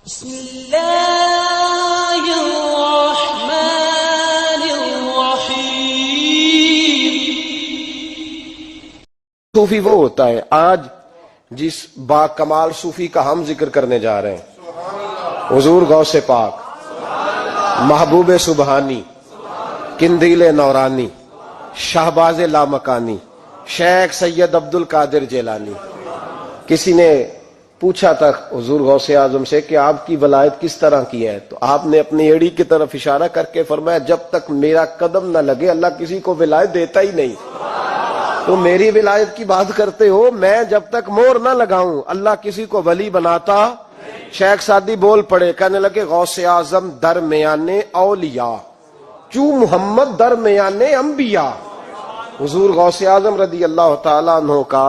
بسم اللہ الرحمن الرحیم۔ صوفی وہ ہوتا ہے آج جس با کمال صوفی کا ہم ذکر کرنے جا رہے ہیں، حضور غوث پاک، محبوب سبحانی، قندیل نورانی، شہباز لامکانی، شیخ سید عبد القادر جیلانی۔ کسی نے پوچھا تھا حضور غوث اعظم سے کہ آپ کی ولایت کس طرح کی ہے، تو آپ نے اپنی ایڑی کی طرف اشارہ کر کے فرمایا جب تک میرا قدم نہ لگے اللہ کسی کو ولایت دیتا ہی نہیں۔ تو میری ولایت کی بات کرتے ہو، میں جب تک مور نہ لگاؤں اللہ کسی کو ولی بناتا۔ شیخ سعدی بول پڑے، کہنے لگے غوث اعظم درمیان اولیاء چو محمد درمیان انبیاء۔ حضور غوث اعظم رضی اللہ تعالیٰ عنہ کا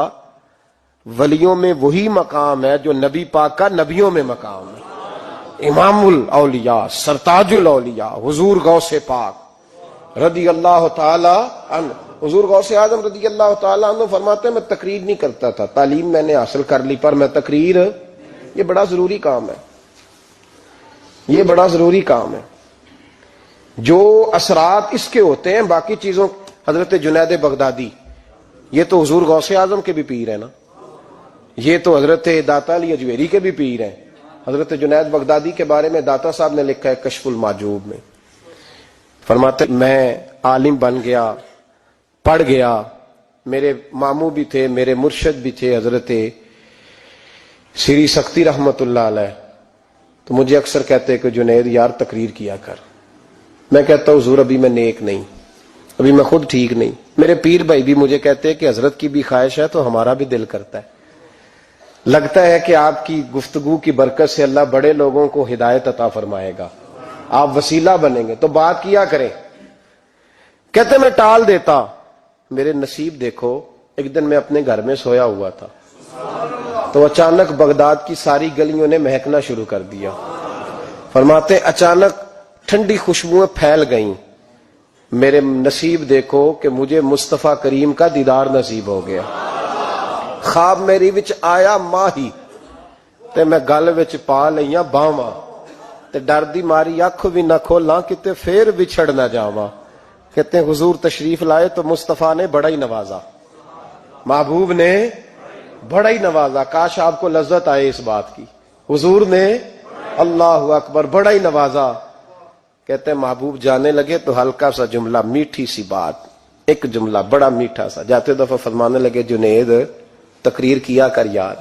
ولیوں میں وہی مقام ہے جو نبی پاک کا نبیوں میں مقام ہے۔ امام الاولیاء، سرتاج الاولیاء حضور غوث پاک رضی اللہ تعالی عنہ۔ حضور غوث اعظم رضی اللہ تعالی عنہ فرماتے ہیں میں تقریر نہیں کرتا تھا، تعلیم میں نے حاصل کر لی پر میں تقریر، یہ بڑا ضروری کام ہے، یہ بڑا ضروری کام ہے۔ جو اثرات اس کے ہوتے ہیں باقی چیزوں، حضرت جنید بغدادی یہ تو حضور غوث اعظم کے بھی پیر ہیں نا، یہ تو حضرت داتا علی اجویری کے بھی پیر ہیں۔ حضرت جنید بغدادی کے بارے میں داتا صاحب نے لکھا ہے کشف المعجوب میں، فرماتے میں عالم بن گیا، پڑھ گیا، میرے ماموں بھی تھے، میرے مرشد بھی تھے حضرت سری سختی رحمت اللہ علیہ، تو مجھے اکثر کہتے کہ جنید یار تقریر کیا کر۔ میں کہتا ہوں حضور ابھی میں نیک نہیں، ابھی میں خود ٹھیک نہیں۔ میرے پیر بھائی بھی مجھے کہتے کہ حضرت کی بھی خواہش ہے تو ہمارا بھی دل کرتا ہے، لگتا ہے کہ آپ کی گفتگو کی برکت سے اللہ بڑے لوگوں کو ہدایت عطا فرمائے گا، آپ وسیلہ بنیں گے، تو بات کیا کریں۔ کہتے میں ٹال دیتا، میرے نصیب دیکھو، ایک دن میں اپنے گھر میں سویا ہوا تھا تو اچانک بغداد کی ساری گلیوں نے مہکنا شروع کر دیا۔ فرماتے اچانک ٹھنڈی خوشبوئیں پھیل گئیں، میرے نصیب دیکھو کہ مجھے مصطفیٰ کریم کا دیدار نصیب ہو گیا۔ خواب میری وچ آیا ماہی تے میں گل وچ پا لئیاں باواں تے ڈر دی ماری اکھ بھی نہ کھولاں کتے پھر بچھڑ نہ جاواں۔ کہتے ہیں حضور تشریف لائے تو مصطفیٰ نے بڑا ہی نوازا، محبوب نے بڑا ہی نوازا۔ کاش آپ کو لذت آئے اس بات کی، حضور نے اللہ اکبر بڑا ہی نوازا۔ کہتے ہیں محبوب جانے لگے تو ہلکا سا جملہ، میٹھی سی بات، ایک جملہ بڑا میٹھا سا، جاتے دفعہ فرمانے لگے جنید تقریر کیا کر یار،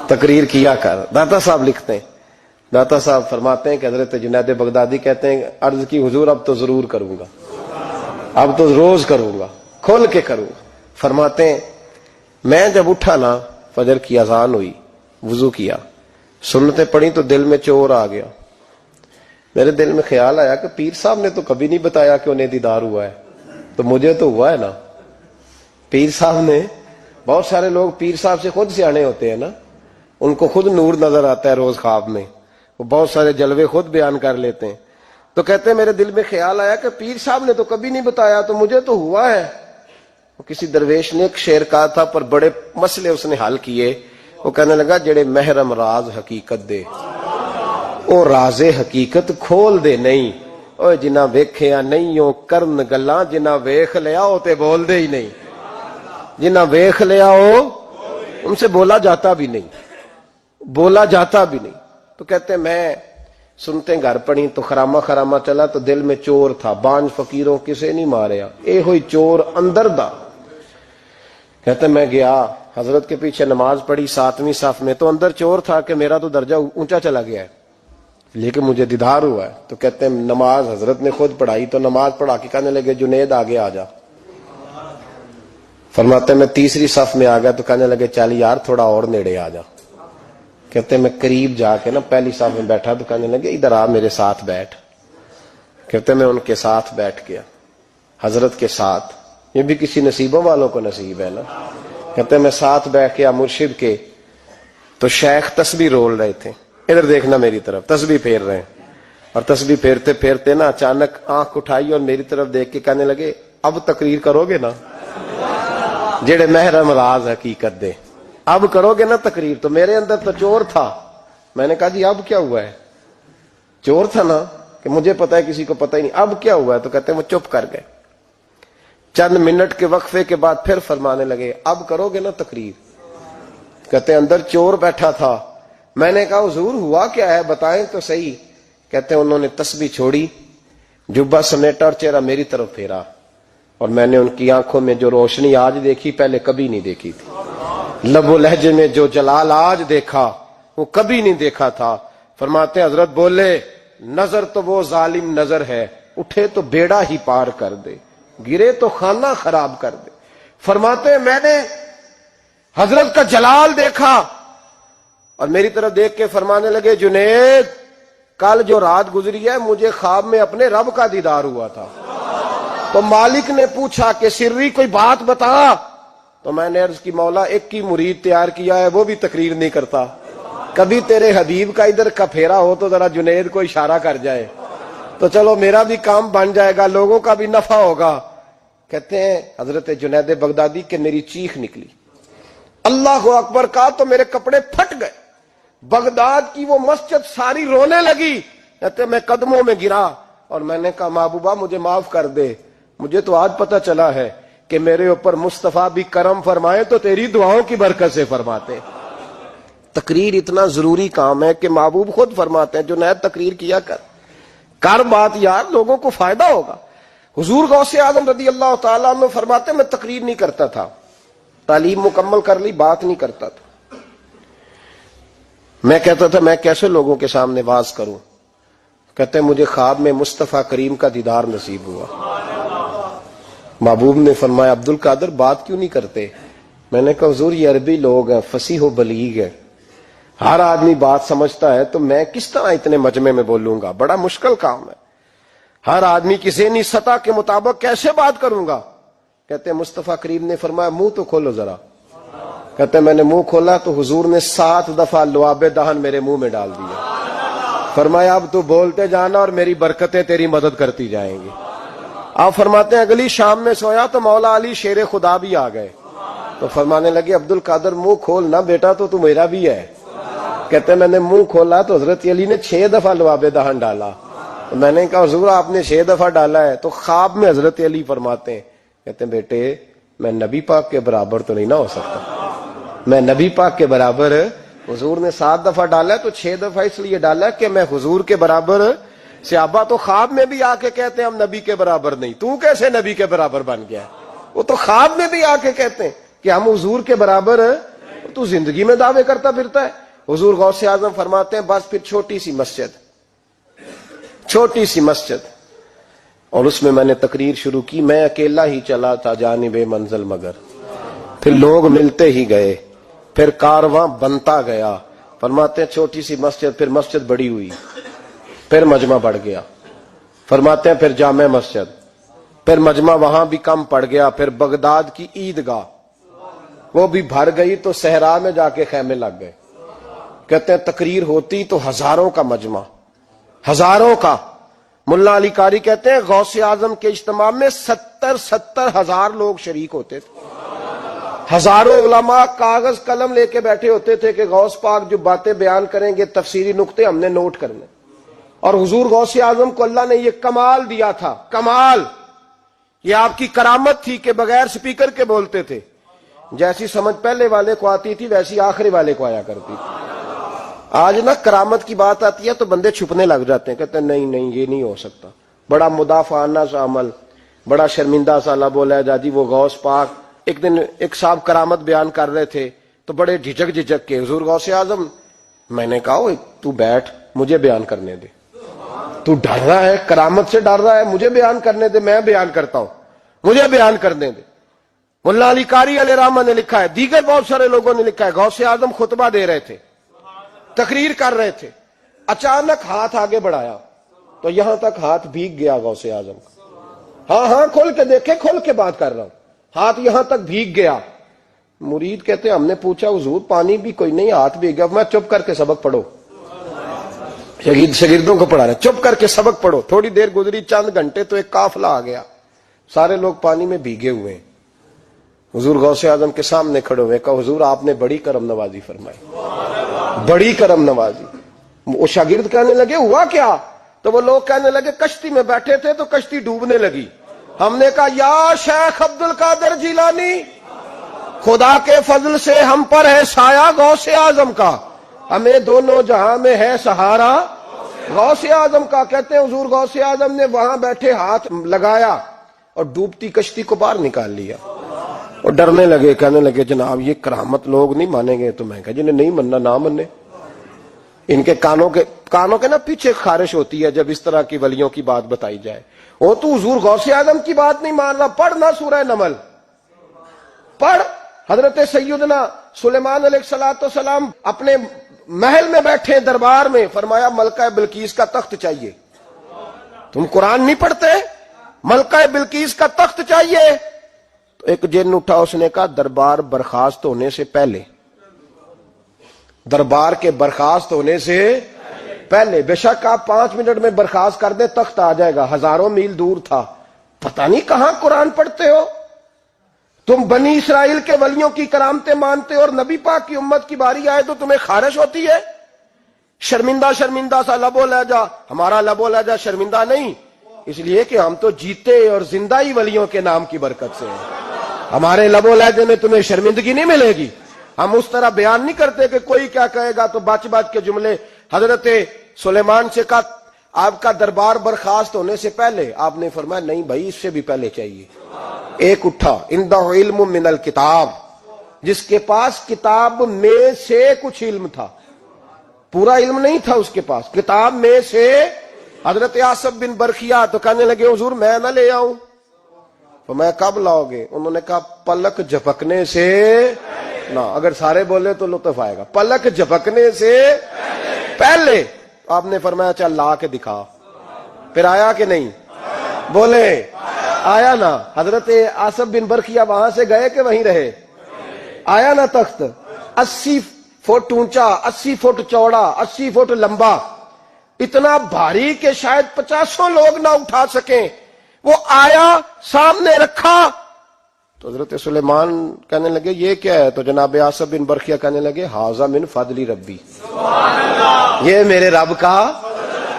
تقریر کیا کر۔ داتا صاحب لکھتے ہیں، داتا صاحب فرماتے ہیں کہ حضرت جنید بغدادی کہتے ہیں عرض کی حضور اب تو ضرور کروں گا، اب تو روز کروں گا، کھول کے کروں گا۔ فرماتے ہیں میں جب اٹھا نا، فجر کی اذان ہوئی، وضو کیا، سنتیں پڑھی تو دل میں چور آ گیا۔ میرے دل میں خیال آیا کہ پیر صاحب نے تو کبھی نہیں بتایا کہ انہیں دیدار ہوا ہے، تو مجھے تو ہوا ہے نا۔ پیر صاحب نے، بہت سارے لوگ پیر صاحب سے خود سیانے ہوتے ہیں نا، ان کو خود نور نظر آتا ہے روز خواب میں، وہ بہت سارے جلوے خود بیان کر لیتے ہیں۔ تو کہتے ہیں میرے دل میں خیال آیا کہ پیر صاحب نے تو کبھی نہیں بتایا تو مجھے تو ہوا ہے۔ کسی درویش نے ایک شعر کہا تھا پر بڑے مسئلے اس نے حل کیے، وہ کہنے لگا جڑے محرم راز حقیقت دے او راز حقیقت کھول دے نہیں، او جنہ ویکھیا نہیں او کرن گلاں، جنہ ویکھ لیا او تے بول دے ہی نہیں، جنہ ویکھ لیا او ان سے بولا جاتا بھی نہیں، بولا جاتا بھی نہیں۔ تو کہتے ہیں میں سنتے گھر پڑی تو خرامہ خرامہ چلا تو دل میں چور تھا، بانج فقیروں کسے نہیں ماریا، اے ہوئی چور اندر دا۔ کہتے میں گیا حضرت کے پیچھے نماز پڑھی 7ویں صف میں، تو اندر چور تھا کہ میرا تو درجہ اونچا چلا گیا ہے لیکن مجھے دیدار ہوا ہے۔ تو کہتے ہیں نماز حضرت نے خود پڑھائی تو نماز پڑھا کے کہنے لگے جنید آگے آ جا۔ فرماتے میں 3ری صف میں آ گیا تو کہنے لگے چل یار تھوڑا اور نیڑے آ جا۔ کہتے ہیں میں قریب جا کے نا پہلی صف میں بیٹھا تو کہنے لگے ادھر آ میرے ساتھ بیٹھ۔ کہتے ہیں میں ان کے ساتھ بیٹھ گیا، حضرت کے ساتھ، یہ بھی کسی نصیبوں والوں کو نصیب ہے نا۔ کہتے ہیں میں ساتھ بیٹھ گیا مرشد کے، تو شیخ تسبیح رول رہے تھے، ادھر دیکھنا میری طرف، تسبیح پھیر رہے ہیں، اور تسبیح پھیرتے پھیرتے نا اچانک آنکھ اٹھائی اور میری طرف دیکھ کے کہنے لگے اب تقریر کرو گے نا، جڑے محرم راز حقیقت دے، اب کرو گے نا تقریر۔ تو میرے اندر تو چور تھا، میں نے کہا جی اب کیا ہوا ہے؟ چور تھا نا کہ مجھے پتا ہے کسی کو پتا ہی نہیں، اب کیا ہوا ہے؟ تو کہتے ہیں وہ چپ کر گئے۔ چند منٹ کے وقفے کے بعد پھر فرمانے لگے اب کرو گے نا تقریر؟ کہتے ہیں اندر چور بیٹھا تھا۔ میں نے کہا حضور ہوا کیا ہے بتائیں تو صحیح۔ کہتے ہیں انہوں نے تسبیح چھوڑی، جبہ سمیٹا اور چہرہ میری طرف پھیرا، اور میں نے ان کی آنکھوں میں جو روشنی آج دیکھی پہلے کبھی نہیں دیکھی تھی، لب و لہجے میں جو جلال آج دیکھا وہ کبھی نہیں دیکھا تھا۔ فرماتے ہیں حضرت بولے نظر تو وہ ظالم نظر ہے، اٹھے تو بیڑا ہی پار کر دے، گرے تو خانہ خراب کر دے۔ فرماتے ہیں میں نے حضرت کا جلال دیکھا اور میری طرف دیکھ کے فرمانے لگے جنید کل جو رات گزری ہے مجھے خواب میں اپنے رب کا دیدار ہوا تھا۔ تو مالک نے پوچھا کہ سری کوئی بات بتا، تو میں نے عرض کی مولا ایک ہی مرید تیار کیا ہے وہ بھی تقریر نہیں کرتا، کبھی تیرے حبیب کا ادھر کا پھیرا ہو تو ذرا جنید کو اشارہ کر جائے تو چلو میرا بھی کام بن جائے گا، لوگوں کا بھی نفع ہوگا۔ کہتے ہیں حضرت جنید بغدادی کہ میری چیخ نکلی، اللہ اکبر کہا تو میرے کپڑے پھٹ گئے، بغداد کی وہ مسجد ساری رونے لگی۔ کہتے میں قدموں میں گرا اور میں نے کہا محبوبہ مجھے معاف کر دے، مجھے تو آج پتہ چلا ہے کہ میرے اوپر مصطفیٰ بھی کرم فرمائے تو تیری دعاؤں کی برکت سے فرماتے۔ تقریر اتنا ضروری کام ہے کہ محبوب خود فرماتے ہیں جنید تقریر کیا کر بات یار، لوگوں کو فائدہ ہوگا۔ حضور غوث اعظم رضی اللہ تعالیٰ عنہ فرماتے میں تقریر نہیں کرتا تھا، تعلیم مکمل کر لی بات نہیں کرتا تھا۔ میں کہتا تھا میں کیسے لوگوں کے سامنے واز کروں؟ کہتے ہیں مجھے خواب میں مصطفیٰ کریم کا دیدار نصیب ہوا۔ محبوب نے فرمایا عبد القادر بات کیوں نہیں کرتے؟ میں نے کہا حضور یہ عربی لوگ ہیں، فصیح و بلیغ ہیں، ہر آدمی بات سمجھتا ہے، تو میں کس طرح اتنے مجمع میں بولوں گا؟ بڑا مشکل کام ہے، ہر آدمی کی ذہنی سطح کے مطابق کیسے بات کروں گا؟ کہتے ہیں مصطفیٰ کریم نے فرمایا منہ تو کھولو ذرا۔ کہتے ہیں میں نے منہ کھولا تو حضور نے 7 دفعہ لعاب دہن میرے منہ میں ڈال دیا۔ فرمایا اب تو بولتے جانا اور میری برکتیں تیری مدد کرتی جائیں گی۔ آپ فرماتے ہیں اگلی شام میں سویا تو مولا علی شیر خدا بھی آ گئے، تو فرمانے لگے عبد القادر منہ کھول نا بیٹا تو میرا بھی ہے۔ کہتے ہیں میں نے منہ کھولا تو حضرت علی نے 6 دفعہ لعاب دہن ڈالا۔ میں نے کہا حضور آپ نے 6 دفعہ ڈالا ہے؟ تو خواب میں حضرت علی فرماتے ہیں، کہتے ہیں بیٹے میں نبی پاک کے برابر تو نہیں نہ ہو سکتا، میں نبی پاک کے برابر، حضور نے 7 دفعہ ڈالا ہے تو 6 دفعہ اس لیے ڈالا ہے کہ میں حضور کے برابر۔ صحابہ تو خواب میں بھی آ کے کہتے ہیں ہم نبی کے برابر نہیں، تو کیسے نبی کے برابر بن گیا؟ وہ تو خواب میں بھی آ کے کہتے ہیں کہ ہم حضور کے برابر، تو زندگی میں دعوے کرتا پھرتا ہے۔ حضور غوث اعظم فرماتے ہیں بس پھر چھوٹی سی مسجد اور اس میں نے تقریر شروع کی، میں اکیلا ہی چلا تھا جانب منزل مگر، پھر لوگ ملتے ہی گئے، پھر کارواں بنتا گیا۔ فرماتے ہیں چھوٹی سی مسجد، پھر مسجد بڑی ہوئی، پھر مجمع بڑھ گیا۔ فرماتے ہیں پھر جامع مسجد، پھر مجمع وہاں بھی کم پڑ گیا، پھر بغداد کی عیدگاہ وہ بھی بھر گئی تو صحرا میں جا کے خیمے لگ گئے۔ کہتے ہیں تقریر ہوتی تو ہزاروں کا مجمع، ہزاروں کا۔ ملا علی قاری کہتے ہیں غوث اعظم کے اجتماع میں 70 ہزار لوگ شریک ہوتے تھے، ہزاروں علماء کاغذ قلم لے کے بیٹھے ہوتے تھے کہ غوث پاک جو باتیں بیان کریں گے تفسیری نقطے ہم نے نوٹ کرنے۔ اور حضور غوث اعظم کو اللہ نے یہ کمال دیا تھا، کمال، یہ آپ کی کرامت تھی کہ بغیر سپیکر کے بولتے تھے، جیسی سمجھ پہلے والے کو آتی تھی ویسی آخری والے کو آیا کرتی تھی۔ آج نا کرامت کی بات آتی ہے تو بندے چھپنے لگ جاتے ہیں، کہتے ہیں نہیں یہ نہیں ہو سکتا، بڑا مدافعانہ سا عمل، بڑا شرمندہ سا لب و لہجہ جی وہ غوث پاک۔ ایک دن ایک صاحب کرامت بیان کر رہے تھے تو بڑے جھجک کے حضور غوث اعظم، میں نے کہا تو بیٹھ مجھے بیان کرنے دے، تو ڈر رہا ہے کرامت سے ڈر رہا ہے، مجھے بیان کرنے دے، میں بیان کرتا ہوں، مجھے بیان کرنے دے۔ ملا علی قاری علیہ رحمہ نے لکھا ہے، دیگر بہت سارے لوگوں نے لکھا ہے، غوث اعظم خطبہ دے رہے تھے، تقریر کر رہے تھے، اچانک ہاتھ آگے بڑھایا تو یہاں تک ہاتھ بھیگ گیا غوث اعظم کا۔ ہاں کھول کے دیکھے، کھول کے بات کر رہا ہوں، ہاتھ یہاں تک بھیگ گیا۔ مرید کہتے ہیں ہم نے پوچھا حضور پانی بھی کوئی نہیں، ہاتھ بھیگ گیا۔ میں چپ کر کے سبق پڑھو، شاگردوں کو پڑھا رہے، چپ کر کے سبق پڑھو۔ تھوڑی دیر گزری، چند گھنٹے تو ایک قافلہ آ گیا، سارے لوگ پانی میں بھیگے ہوئے ہیں۔ حضور غوث اعظم کے سامنے کھڑے ہوئے، کہا حضور آپ نے بڑی کرم نوازی فرمائی، بڑی کرم نوازی۔ وہ شاگرد کہنے لگے ہوا کیا؟ تو وہ لوگ کہنے لگے کشتی میں بیٹھے تھے تو کشتی ڈوبنے لگی. ہم نے کہا یا شیخ عبد القادر جیلانی، خدا کے فضل سے ہم پر ہے سایہ غوث اعظم کا، ہمیں دونوں جہاں میں ہے سہارا غوث اعظم کا. کہتے ہیں حضور غوث اعظم نے وہاں بیٹھے ہاتھ لگایا اور ڈوبتی کشتی کو باہر نکال لیا. اور ڈرنے لگے، کہنے لگے جناب یہ کرامت لوگ نہیں مانیں گے. تو میں کہا جنہیں نہیں مننا نہ مننے. ان کے کانوں کے نا پیچھے خارش ہوتی ہے جب اس طرح کی ولیوں کی بات بتائی جائے. وہ تو حضور غوث اعظم کی بات نہیں مان رہا. پڑھنا سورہ نمل پڑھ. حضرت سیدنا سلیمان علیہ الصلوۃ والسلام اپنے محل میں بیٹھے دربار میں، فرمایا ملکہ بلقیس کا تخت چاہیے. تم قرآن نہیں پڑھتے؟ ملکہ بلقیس کا تخت چاہیے. تو ایک جن اٹھا، اس نے کہا دربار برخاست ہونے سے پہلے، دربار کے برخاست ہونے سے پہلے، بے شک آپ 5 منٹ میں برخاست کر دیں تخت آ جائے گا. ہزاروں میل دور تھا. پتہ نہیں کہاں قرآن پڑھتے ہو تم. بنی اسرائیل کے ولیوں کی کرامتیں مانتے ہو اور نبی پاک کی امت کی باری آئے تو تمہیں خارش ہوتی ہے. شرمندہ شرمندہ سا لب و لہجہ. ہمارا لب و لہجہ شرمندہ نہیں، اس لیے کہ ہم تو جیتے اور زندہ ہی ولیوں کے نام کی برکت سے ہیں. ہمارے لب و لہجے میں تمہیں شرمندگی نہیں ملے گی. ہم اس طرح بیان نہیں کرتے کہ کوئی کیا کہے گا تو بچ بچ کے جملے. حضرت سلیمان سے کہا آپ کا دربار برخاست ہونے سے پہلے. آپ نے فرمایا نہیں بھائی اس سے بھی پہلے چاہیے. ایک اٹھا، عندہ علم من الکتاب، جس کے پاس کتاب میں سے کچھ علم تھا، پورا علم نہیں تھا اس کے پاس، کتاب میں سے. حضرت آصف بن برخیا تو کہنے لگے حضور میں نہ لے آؤں. تو میں کب لاؤ گے؟ انہوں نے کہا پلک جھپکنے سے نہ. اگر سارے بولے تو لطف آئے گا. پلک جھپکنے سے پہلے. آپ نے فرمایا چل لا کے دکھا. پھر آیا کہ نہیں؟ بولے آیا نا. حضرت آصف بن برخیا وہاں سے گئے کہ وہیں رہے؟ آیا نا تخت. 80 فٹ اونچا، 80 فٹ چوڑا، 80 فٹ لمبا، اتنا بھاری کہ شاید 50 لوگ نہ اٹھا سکیں. وہ آیا، سامنے رکھا تو حضرت سلیمان کہنے لگے یہ کیا ہے؟ تو جناب آصف بن برخیا کہنے لگے ھذا من فضل ربی، یہ میرے رب کا،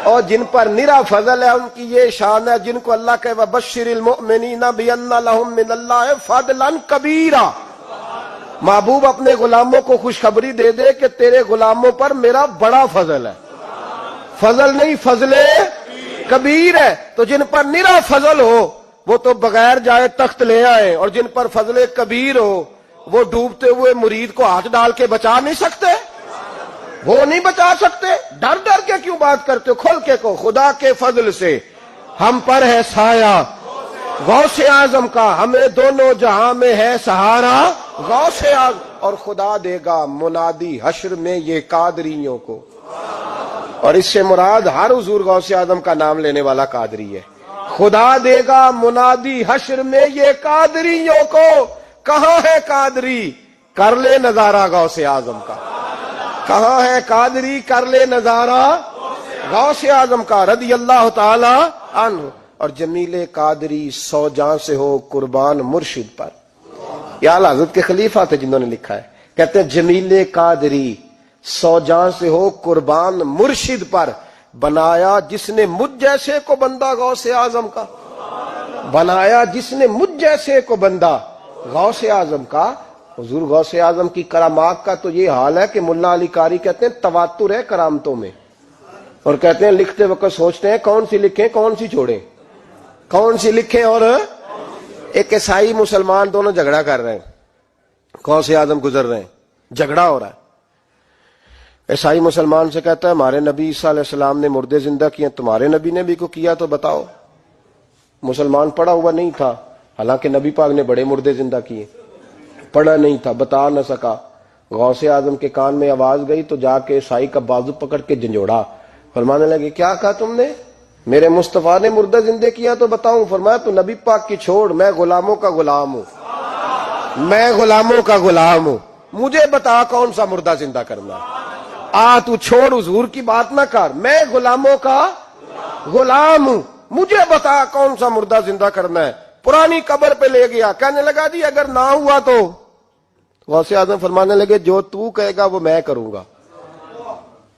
اور جن پر نرا فضل ہے ان کی یہ شان ہے جن کو اللہ کہ وبشر المؤمنین بان لهم من اللہ فضلا کبیرا. محبوب اپنے غلاموں کو خوشخبری دے دے کہ تیرے غلاموں پر میرا بڑا فضل ہے. فضل نہیں، فضل کبیر ہے. تو جن پر نرا فضل ہو وہ تو بغیر جائے تخت لے آئے، اور جن پر فضل کبیر ہو وہ ڈوبتے ہوئے مرید کو ہاتھ ڈال کے بچا نہیں سکتے. وہ نہیں بچا سکتے. ڈر ڈر کے کیوں بات کرتے ہو؟ کھول کے کو خدا کے فضل سے ہم پر ہے سایہ غوث اعظم کا، ہمیں دونوں جہاں میں ہے سہارا غوث اعظم. اور خدا دے گا منادی حشر میں یہ قادریوں کو. اور اس سے مراد ہر حضور غوث اعظم کا نام لینے والا قادری ہے. خدا دے گا منادی حشر میں یہ قادریوں کو. کہاں ہے قادری؟ کر لے نظارہ غوث اعظم کا. کہاں ہے قادری؟ کر لے نظارہ غوث اعظم کا رضی اللہ تعالی عنہ. اور جمیل قادری 100 جان سے ہو قربان مرشد پر. یہ اعلی حضرت کے خلیفہ تھے جنہوں نے لکھا ہے. کہتے ہیں جمیل قادری 100 جان سے ہو قربان مرشد پر، بنایا جس نے مجھ جیسے کو بندہ غوث اعظم کا. بنایا جس نے مجھ جیسے کو بندہ غوث اعظم کا. حضور غوث اعظم کی کرامات کا تو یہ حال ہے کہ ملا علی قاری کہتے ہیں تواتر ہے کرامتوں میں، اور کہتے ہیں لکھتے وقت سوچتے ہیں کون سی لکھیں کون سی چھوڑیں، کون سی لکھیں. اور ایک عیسائی مسلمان دونوں جھگڑا کر رہے ہیں، غوث اعظم گزر رہے ہیں، جھگڑا ہو رہا ہے. عیسائی مسلمان سے کہتا ہے ہمارے نبی عیسیٰ علیہ السلام نے مردے زندہ کیے، تمہارے نبی نے بھی کو کیا تو بتاؤ. مسلمان پڑھا ہوا نہیں تھا، حالانکہ نبی پاک نے بڑے مردے زندہ کیے. پڑھا نہیں تھا، بتا نہ سکا. غوث اعظم کے کان میں آواز گئی تو جا کے عیسائی کا بازو پکڑ کے جھنجھوڑا. فرمانے لگے کیا کہا تم نے؟ میرے مصطفیٰ نے مردہ زندہ کیا تو بتاؤں. فرمایا تو نبی پاک کی چھوڑ، میں غلاموں کا غلام ہوں، میں غلاموں کا غلام ہوں. مجھے بتا کون سا مردہ زندہ کرنا. تو چھوڑ حضور کی بات نہ کر، میں غلاموں کا غلام ہوں، مجھے بتا کون سا مردہ زندہ کرنا ہے. پرانی قبر پہ لے گیا، کہنے لگا جی اگر نہ ہوا تو غوث اعظم فرمانے لگے جو تو کہے گا وہ میں کروں گا.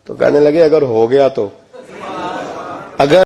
تو کہنے لگے اگر ہو گیا تو اگر